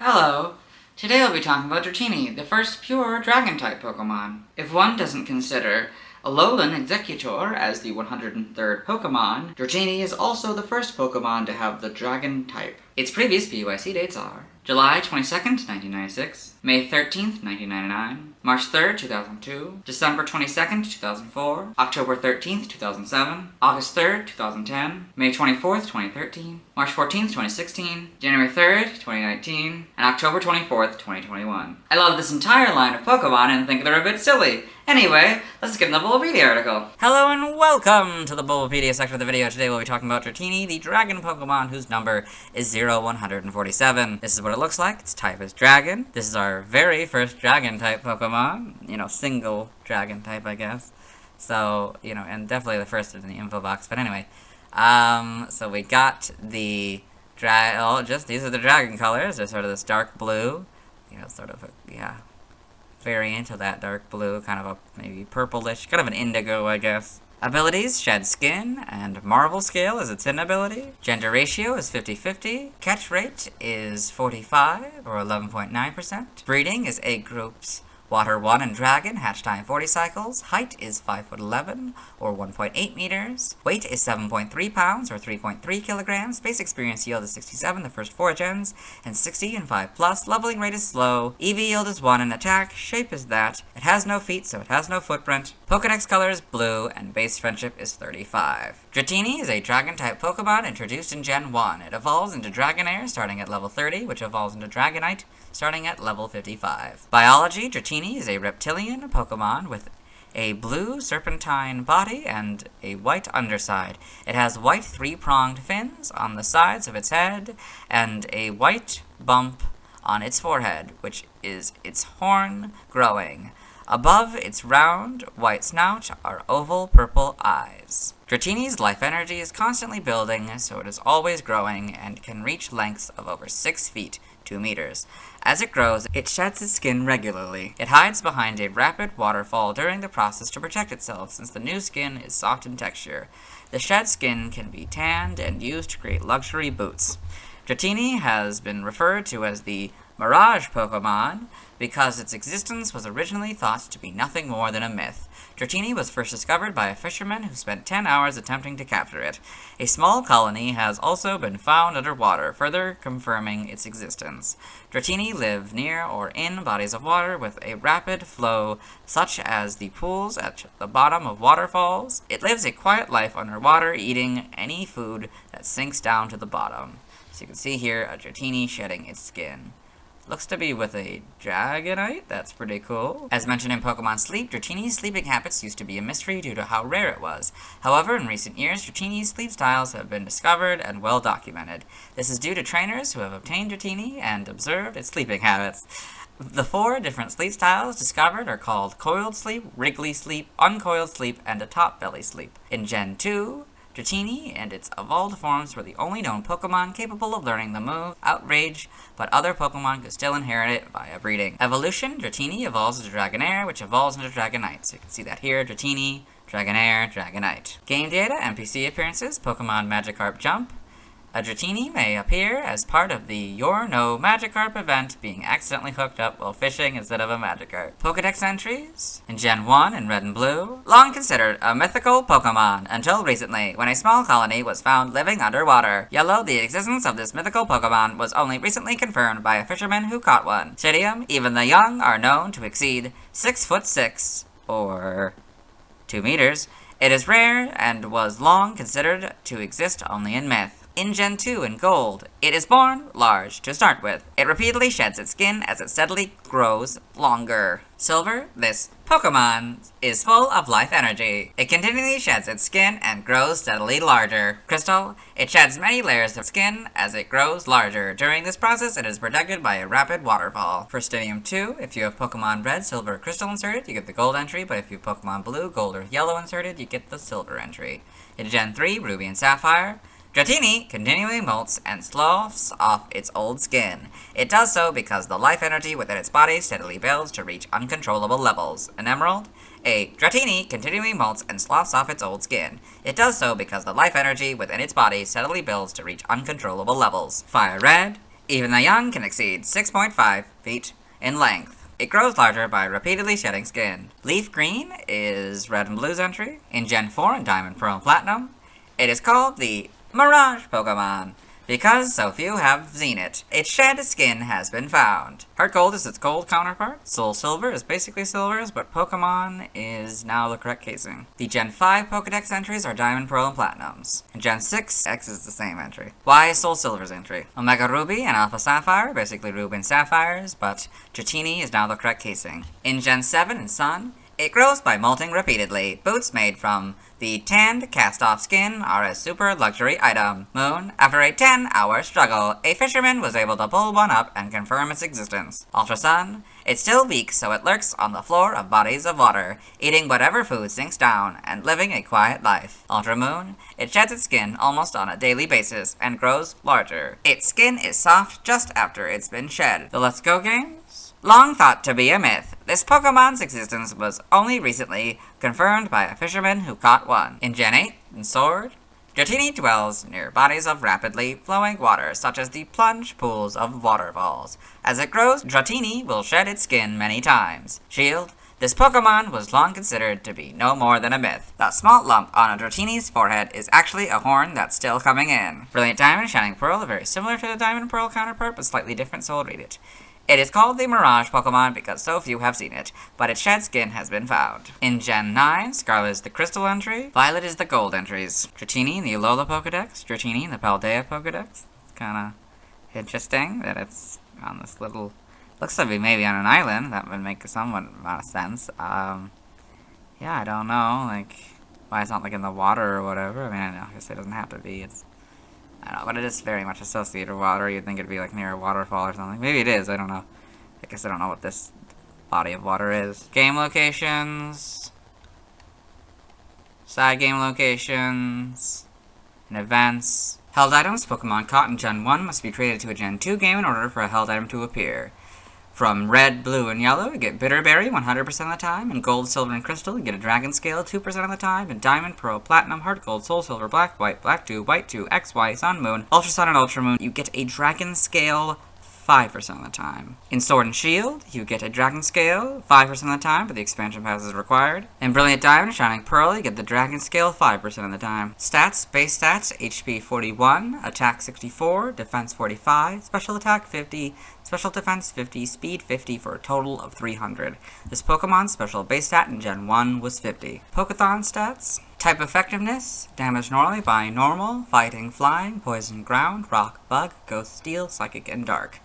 Hello! Today I'll be talking about Dratini, the first pure Dragon-type Pokemon. If one doesn't consider Alolan Executor as the 103rd Pokemon, Dratini is also the first Pokemon to have the Dragon type. Its previous PYC dates are July 22nd, 1996, May 13th, 1999, March 3rd, 2002, December 22nd, 2004, October 13th, 2007, August 3rd, 2010, May 24th, 2013, March 14th, 2016, January 3rd, 2019, and October 24th, 2021. I love this entire line of Pokemon and think they're a bit silly. Anyway, let's get in the Bulbapedia article. Hello and welcome to the Bulbapedia section of the video. Today we'll be talking about Dratini, the dragon Pokemon whose number is 0147. This is what it looks like. Its type is dragon. This is our very first dragon type Pokemon. Single dragon type, I guess. So, and definitely the first in the info box. But anyway, so we got the these are the dragon colors. They're sort of this dark blue, variant of that dark blue, kind of a maybe purplish, kind of an indigo, I guess. Abilities: Shed Skin, and Marvel Scale is its inability. Gender ratio is 50-50. Catch rate is 45, or 11.9%. Breeding is egg groups Water 1 and Dragon, hatch time 40 cycles. Height is 5'11", or 1.8 meters. Weight is 7.3 pounds, or 3.3 kilograms. Base experience yield is 67 the first 4 gens, and 60 in 5+. Leveling rate is slow. EV yield is 1 and attack. Shape is that. It has no feet, so it has no footprint. Pokedex color is blue, and base friendship is 35. Dratini is a Dragon-type Pokemon introduced in Gen 1. It evolves into Dragonair starting at level 30, which evolves into Dragonite starting at level 55. Biology: Dratini is a reptilian Pokemon with a blue serpentine body and a white underside. It has white 3-pronged fins on the sides of its head and a white bump on its forehead, which is its horn growing. Above its round, white snout are oval purple eyes. Dratini's life energy is constantly building, so it is always growing and can reach lengths of over 6 feet, 2 meters. As it grows, it sheds its skin regularly. It hides behind a rapid waterfall during the process to protect itself, since the new skin is soft in texture. The shed skin can be tanned and used to create luxury boots. Dratini has been referred to as the Mirage Pokemon because its existence was originally thought to be nothing more than a myth. Dratini was first discovered by a fisherman who spent 10 hours attempting to capture it. A small colony has also been found underwater, further confirming its existence. Dratini live near or in bodies of water with a rapid flow, such as the pools at the bottom of waterfalls. It lives a quiet life underwater, eating any food that sinks down to the bottom. So you can see here a Dratini shedding its skin. Looks to be with a Dragonite. That's pretty cool. As mentioned in Pokemon Sleep, Dratini's sleeping habits used to be a mystery due to how rare it was. However, in recent years, Dratini's sleep styles have been discovered and well documented. This is due to trainers who have obtained Dratini and observed its sleeping habits. The 4 different sleep styles discovered are called Coiled Sleep, Wriggly Sleep, Uncoiled Sleep, and a Top Belly Sleep. In Gen 2, Dratini and its evolved forms were the only known Pokemon capable of learning the move Outrage, but other Pokemon could still inherit it via breeding. Evolution: Dratini evolves into Dragonair, which evolves into Dragonite. So you can see that here: Dratini, Dragonair, Dragonite. Game data: NPC appearances, Pokemon Magikarp Jump. A Dratini may appear as part of the You're No Magikarp event, being accidentally hooked up while fishing instead of a Magikarp. Pokedex entries: in Gen 1 in Red and Blue, long considered a mythical Pokemon, until recently, when a small colony was found living underwater. Yellow: the existence of this mythical Pokemon was only recently confirmed by a fisherman who caught one. Stadium: even the young are known to exceed 6'6", or 2 meters. It is rare and was long considered to exist only in myth. In Gen 2 in Gold, it is born large to start with. It repeatedly sheds its skin as it steadily grows longer. Silver: this Pokemon is full of life energy. It continually sheds its skin and grows steadily larger. Crystal: it sheds many layers of skin as it grows larger. During this process, it is protected by a rapid waterfall. For Stadium 2, if you have Pokemon Red, Silver, or Crystal inserted, you get the Gold entry, but if you have Pokemon Blue, Gold, or Yellow inserted, you get the Silver entry. In Gen 3, Ruby and Sapphire, Dratini continually molts and sloughs off its old skin. It does so because the life energy within its body steadily builds to reach uncontrollable levels. An Emerald: a Dratini continually molts and sloughs off its old skin. It does so because the life energy within its body steadily builds to reach uncontrollable levels. Fire Red: Even the young can exceed 6.5 feet in length. It grows larger by repeatedly shedding skin. Leaf Green is Red and Blue's entry. In Gen 4 and Diamond, Pearl, and Platinum, it is called the Mirage Pokemon, because so few have seen it. Its shed skin has been found. Heart Gold is its gold counterpart. Soul Silver is basically silvers, but Pokemon is now the correct casing. The Gen 5 Pokedex entries are Diamond, Pearl, and Platinums. In Gen 6, X is the same entry. Y is Soul Silver's entry. Omega Ruby and Alpha Sapphire, basically Ruby and Sapphires, but Dratini is now the correct casing. In Gen 7 and Sun, it grows by molting repeatedly. Boots made from the tanned, cast-off skin are a super luxury item. Moon, after a 10-hour struggle, a fisherman was able to pull one up and confirm its existence. Ultra Sun, it's still weak, so it lurks on the floor of bodies of water, eating whatever food sinks down, and living a quiet life. Ultra Moon, it sheds its skin almost on a daily basis, and grows larger. Its skin is soft just after it's been shed. The Let's Go games? Long thought to be a myth, this Pokemon's existence was only recently confirmed by a fisherman who caught one. In Gen 8 and Sword, Dratini dwells near bodies of rapidly flowing water, such as the plunge pools of waterfalls. As it grows, Dratini will shed its skin many times. Shield, this Pokemon was long considered to be no more than a myth. That small lump on a Dratini's forehead is actually a horn that's still coming in. Brilliant Diamond and Shining Pearl are very similar to the Diamond and Pearl counterpart, but slightly different, so I'll read it. It is called the Mirage Pokemon because so few have seen it, but its shed skin has been found. In Gen 9, Scarlet is the Crystal entry, Violet is the Gold entries. Dratini in the Alola Pokedex, Dratini in the Paldea Pokedex. It's kinda interesting that it's on this little... Looks like maybe on an island. That would make somewhat amount of sense. Yeah, I don't know, like, why it's not, like, in the water or whatever. I mean, I guess it doesn't have to be. I don't know, but it is very much associated with water. You'd think it'd be like near a waterfall or something. Maybe it is, I don't know. I guess I don't know what this body of water is. Game locations. Side game locations. And events. Held items. Pokemon caught in Gen 1 must be traded to a Gen 2 game in order for a held item to appear. From Red, Blue, and Yellow, you get Bitterberry 100% of the time. In Gold, Silver, and Crystal, you get a Dragon Scale 2% of the time. In Diamond, Pearl, Platinum, Heart Gold, Soul Silver, Black 2, White 2, X, Y, Sun, Moon, Ultra Sun, and Ultra Moon, you get a Dragon Scale 5% of the time. In Sword and Shield, you get a Dragon Scale 5% of the time, but the expansion pass is required. In Brilliant Diamond and Shining Pearl, you get the Dragon Scale 5% of the time. Stats, base stats, HP 41, Attack 64, Defense 45, Special Attack 50, Special Defense 50, Speed 50 for a total of 300. This Pokemon's special base stat in Gen 1 was 50. Pokeathon stats. Type effectiveness, damage normally by normal, fighting, flying, poison, ground, rock, bug, ghost, steel, psychic, and dark.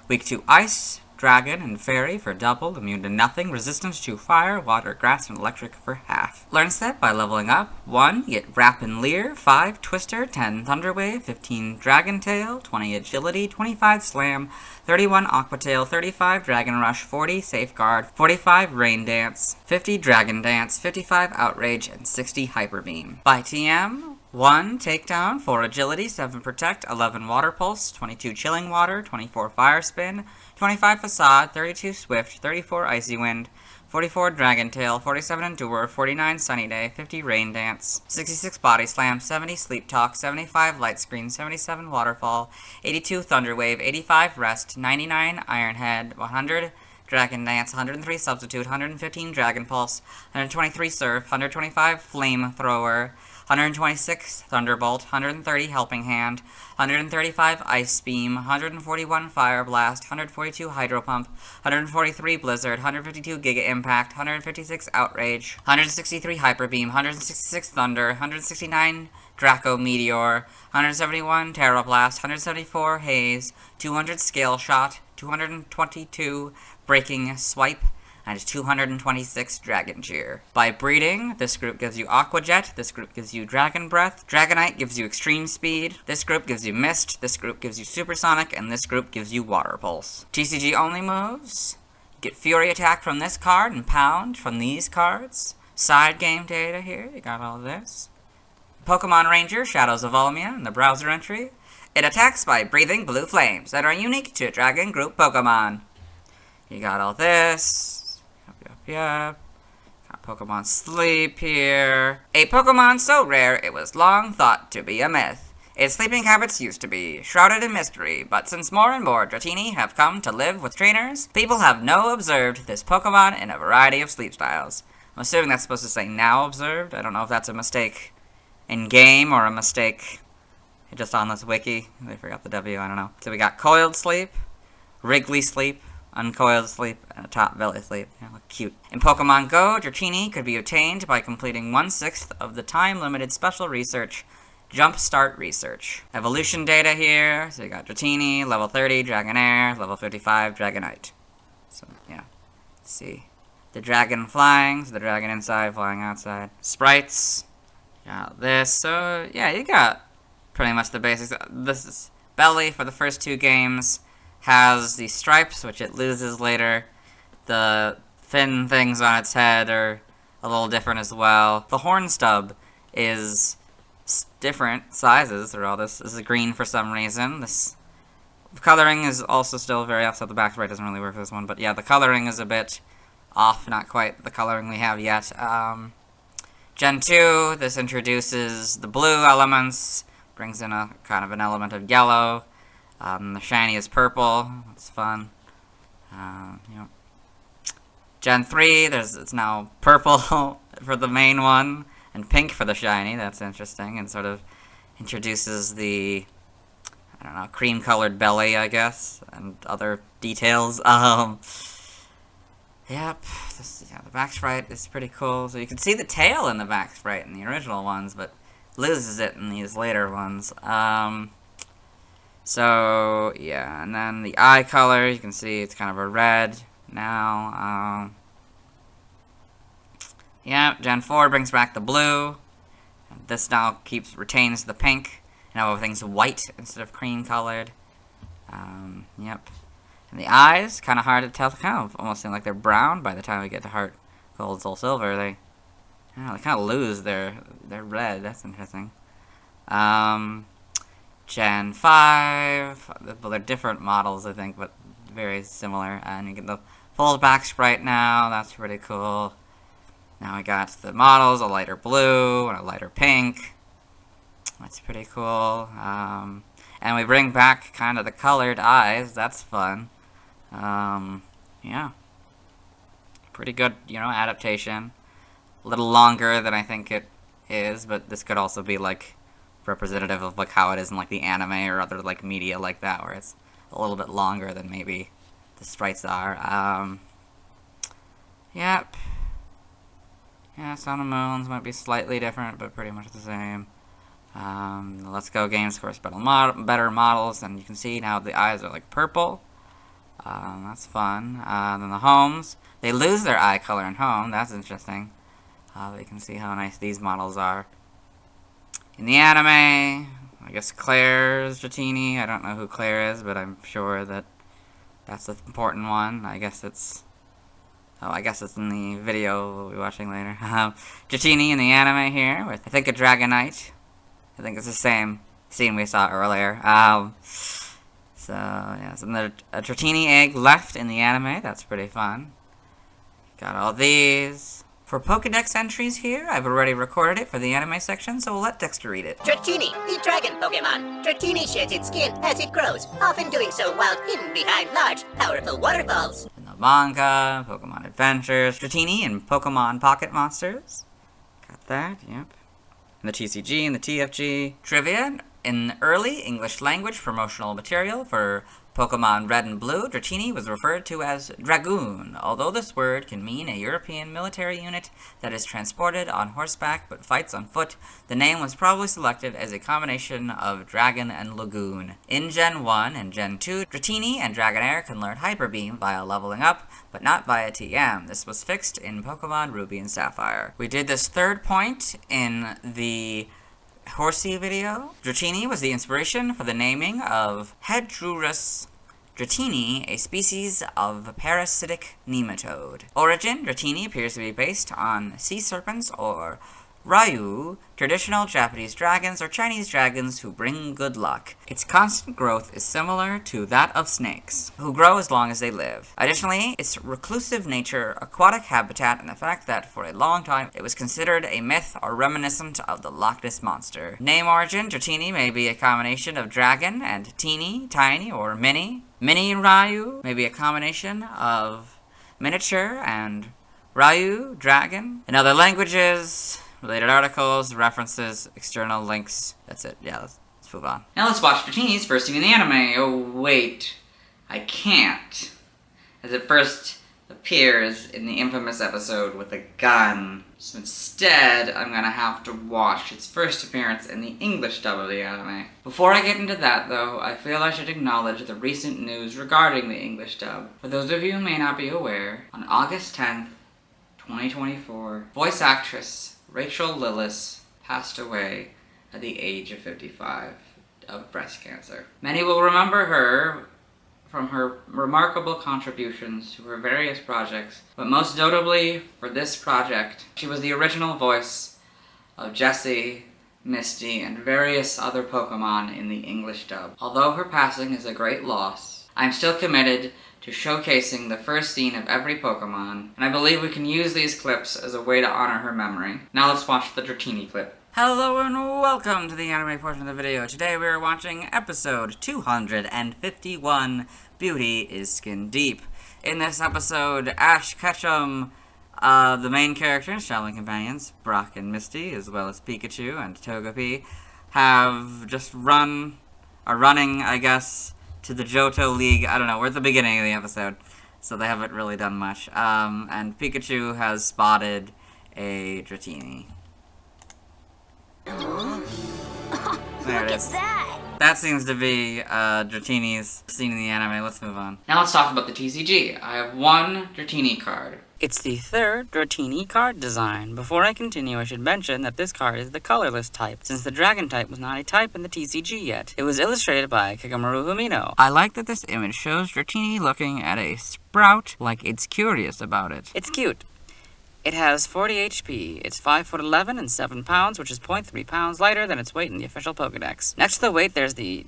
Weak to ice, dragon, and fairy for double, immune to nothing, resistance to fire, water, grass, and electric for half. Learn set by leveling up. 1, you get Wrap and Leer, 5, Twister, 10, Thunder Wave, 15, Dragon Tail, 20, Agility, 25, Slam, 31, Aqua Tail, 35, Dragon Rush, 40, Safeguard, 45, Rain Dance, 50, Dragon Dance, 55, Outrage, and 60, Hyper Beam. By TM, 1, Takedown, 4, Agility, 7, Protect, 11, Water Pulse, 22, Chilling Water, 24, Fire Spin, 25, Facade, 32, Swift, 34, Icy Wind, 44, Dragon Tail, 47, Endure, 49, Sunny Day, 50, Rain Dance, 66, Body Slam, 70, Sleep Talk, 75, Light Screen, 77, Waterfall, 82, Thunder Wave, 85, Rest, 99, Iron Head, 100, Dragon Dance, 103, Substitute, 115, Dragon Pulse, 123, Surf, 125, Flamethrower, 126, Thunderbolt, 130, Helping Hand, 135, Ice Beam, 141, Fire Blast, 142, Hydro Pump, 143, Blizzard, 152, Giga Impact, 156, Outrage, 163, Hyper Beam, 166, Thunder, 169, Draco Meteor, 171, Terra Blast, 174, Haze, 200, Scale Shot, 222, Breaking Swipe, and 226 Dragon Cheer. By breeding, this group gives you Aqua Jet, this group gives you Dragon Breath, Dragonite gives you Extreme Speed, this group gives you Mist, this group gives you Supersonic, and this group gives you Water Pulse. TCG only moves. Get Fury Attack from this card and Pound from these cards. Side game data here, you got all this. Pokemon Ranger, Shadows of Volmia, in the browser entry. It attacks by breathing blue flames that are unique to Dragon Group Pokemon. You got all this. Yep. Got Pokemon Sleep here. A Pokemon so rare it was long thought to be a myth. Its sleeping habits used to be shrouded in mystery, but since more and more Dratini have come to live with trainers, people have now observed this Pokemon in a variety of sleep styles. I'm assuming that's supposed to say now observed. I don't know if that's a mistake in game or a mistake just on this wiki. They forgot the W, I don't know. So we got coiled sleep, wriggly sleep, uncoiled sleep, and a top belly sleep. Yeah, look cute. In Pokemon Go, Dratini could be obtained by completing 1/6 of the time-limited special research Jumpstart Research. Evolution data here. So you got Dratini, level 30, Dragonair, level 55, Dragonite. So, yeah. Let's see. The dragon flying, so the dragon inside, flying outside. Sprites. Got this. So, yeah, you got pretty much the basics. This is belly for the first 2 games. Has the stripes, which it loses later. The fin things on its head are a little different as well. The horn stub is different sizes throughout this. This is green for some reason. This coloring is also still very off, so the back right doesn't really work for this one. But yeah, the coloring is a bit off, not quite the coloring we have yet. Gen 2, this introduces the blue elements, brings in a kind of an element of yellow. The shiny is purple. It's fun. Gen 3, it's now purple for the main one, and pink for the shiny. That's interesting, and sort of introduces the, I don't know, cream-colored belly, I guess, and other details. Yep, the back sprite is pretty cool. So you can see the tail in the back sprite in the original ones, but loses it in these later ones. So, yeah, and then the eye color, you can see it's kind of a red now. Yeah, Gen 4 brings back the blue. This now retains the pink. Now everything's white instead of cream colored. Yep. And the eyes, kind of hard to tell. They kind of almost seem like they're brown by the time we get to Heart Gold, Soul Silver. They kind of lose their red. That's interesting. Gen 5. Well, they're different models, I think, but very similar. And you get the full back sprite now. That's pretty cool. Now we got the models, a lighter blue and a lighter pink. That's pretty cool. And we bring back kind of the colored eyes. That's fun. Yeah. Pretty good, adaptation. A little longer than I think it is, but this could also be, like, representative of, like, how it is in, like, the anime or other, like, media like that, where it's a little bit longer than maybe the sprites are. Yep. Yeah, Sun and Moons might be slightly different, but pretty much the same. Let's Go games, of course, better models, and you can see now the eyes are like purple. That's fun. Then the homes, they lose their eye color in home. That's interesting. You can see how nice these models are. In the anime, I guess Claire's Dratini. I don't know who Claire is, but I'm sure that that's the important one. I guess it's in the video we'll be watching later. Dratini in the anime here with, I think, a Dragonite. I think it's the same scene we saw earlier. So, yeah, so there's a Dratini egg left in the anime. That's pretty fun. Got all these. For Pokedex entries here, I've already recorded it for the anime section, so we'll let Dexter read it. Dratini, the dragon Pokemon. Dratini sheds its skin as it grows, often doing so while hidden behind large, powerful waterfalls. In the manga, Pokemon Adventures, Dratini and Pokemon Pocket Monsters. Got that, yep. In the TCG and the TFG. Trivia, in early English language promotional material for Pokemon Red and Blue, Dratini was referred to as Dragoon, although this word can mean a European military unit that is transported on horseback but fights on foot. The name was probably selected as a combination of dragon and lagoon. In Gen 1 and Gen 2, Dratini and Dragonair can learn Hyper Beam via leveling up, but not via TM. This was fixed in Pokemon Ruby and Sapphire. We did this third point in the Horsey video. Dratini was the inspiration for the naming of Hedrurus Dratini, a species of parasitic nematode. Origin, Dratini appears to be based on sea serpents or Ryu, traditional Japanese dragons or Chinese dragons who bring good luck. Its constant growth is similar to that of snakes, who grow as long as they live. Additionally, its reclusive nature, aquatic habitat, and the fact that for a long time it was considered a myth or reminiscent of the Loch Ness Monster. Name origin, Dratini may be a combination of dragon and teeny, tiny, or mini. Mini Ryu may be a combination of miniature and Ryu, dragon. In other languages, related articles, references, external links. That's it. Yeah, let's move on. Now let's watch Dratini's first scene in the anime. Oh, wait. I can't. As it first appears in the infamous episode with a gun. So instead, I'm gonna have to watch its first appearance in the English dub of the anime. Before I get into that, though, I feel I should acknowledge the recent news regarding the English dub. For those of you who may not be aware, on August 10th, 2024, voice actress Rachel Lillis passed away at the age of 55 of breast cancer. Many will remember her from her remarkable contributions to her various projects, but most notably for this project, she was the original voice of Jessie, Misty, and various other Pokémon in the English dub. Although her passing is a great loss, I am still committed to showcasing the first scene of every Pokémon, and I believe we can use these clips as a way to honor her memory. Now let's watch the Dratini clip. Hello and welcome to the anime portion of the video. Today we are watching episode 251, Beauty is Skin Deep. In this episode, Ash Ketchum, the main characters, traveling companions, Brock and Misty, as well as Pikachu and Togepi, are running, I guess, to the Johto League. I don't know, we're at the beginning of the episode, so they haven't really done much. And Pikachu has spotted a Dratini. There it is. That seems to be Dratini's scene in the anime. Let's move on. Now let's talk about the TCG. I have one Dratini card. It's the third Dratini card design. Before I continue, I should mention that this card is the colorless type, since the dragon type was not a type in the TCG yet. It was illustrated by Kagamaru Humino. I like that this image shows Dratini looking at a sprout like it's curious about it. It's cute. It has 40 HP. It's 5'11" and 7 pounds, which is 0.3 pounds lighter than its weight in the official Pokedex. Next to the weight, there's the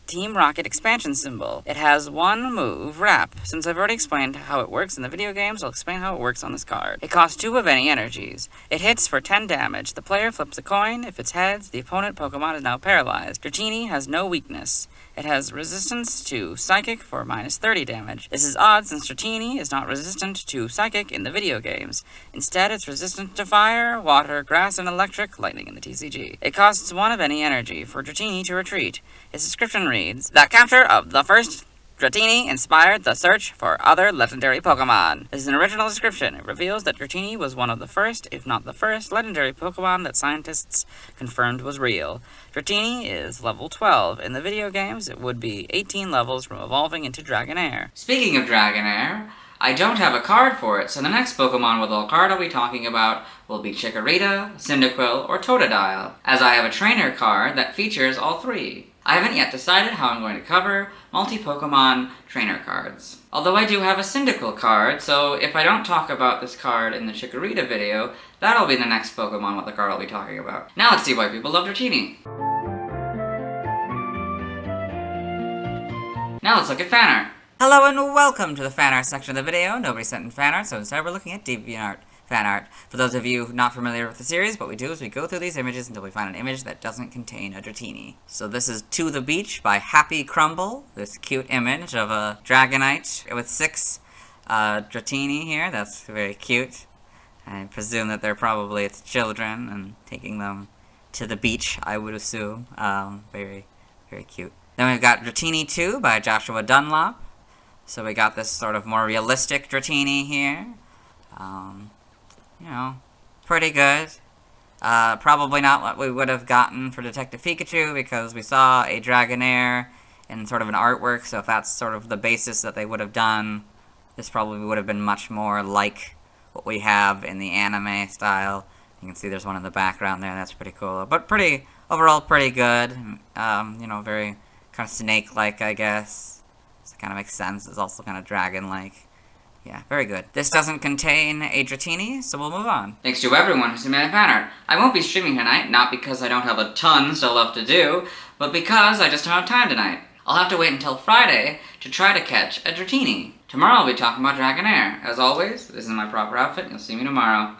Team Rocket expansion symbol. It has one move, Wrap. Since I've already explained how it works in the video games, I'll explain how it works on this card. It costs 2 of any energies. It hits for 10 damage. The player flips a coin. If it's heads, the opponent Pokemon is now paralyzed. Dratini has no weakness. It has resistance to Psychic for minus 30 damage. This is odd since Dratini is not resistant to Psychic in the video games. Instead, it's resistant to Fire, Water, Grass, and Electric, Lightning in the TCG. It costs 1 of any energy for Dratini to retreat. Its description reads, "The capture of the first Dratini inspired the search for other legendary Pokemon." This is an original description. It reveals that Dratini was one of the first, if not the first, legendary Pokemon that scientists confirmed was real. Dratini is level 12. In the video games, it would be 18 levels from evolving into Dragonair. Speaking of Dragonair, I don't have a card for it, so the next Pokemon with a card I'll be talking about will be Chikorita, Cyndaquil, or Totodile, as I have a trainer card that features all 3. I haven't yet decided how I'm going to cover multi-Pokemon trainer cards. Although I do have a Cyndaquil card, so if I don't talk about this card in the Chikorita video, that'll be the next Pokemon with the card I'll be talking about. Now let's see why people love Dratini. Now let's look at fan art. Hello and welcome to the fan art section of the video. Nobody sent in fan art, so instead we're looking at DeviantArt fan art. For those of you not familiar with the series, what we do is we go through these images until we find an image that doesn't contain a Dratini. So this is To the Beach by Happy Crumble, this cute image of a Dragonite with 6 Dratini here. That's very cute. I presume that they're probably its children and taking them to the beach, I would assume. Very, very cute. Then we've got Dratini 2 by Joshua Dunlop. So we got this sort of more realistic Dratini here. You know, pretty good. Probably not what we would have gotten for Detective Pikachu, because we saw a Dragonair in sort of an artwork, so if that's sort of the basis that they would have done, this probably would have been much more like what we have in the anime style. You can see there's one in the background there, that's pretty cool. But overall pretty good. You know, very kind of snake-like, I guess. So it kind of makes sense. It's also kind of dragon-like. Yeah, very good. This doesn't contain a Dratini, so we'll move on. Thanks to everyone who submitted fan art. I won't be streaming tonight, not because I don't have a ton still left to do, but because I just don't have time tonight. I'll have to wait until Friday to try to catch a Dratini. Tomorrow I'll be talking about Dragonair. As always, this is my proper outfit, and you'll see me tomorrow.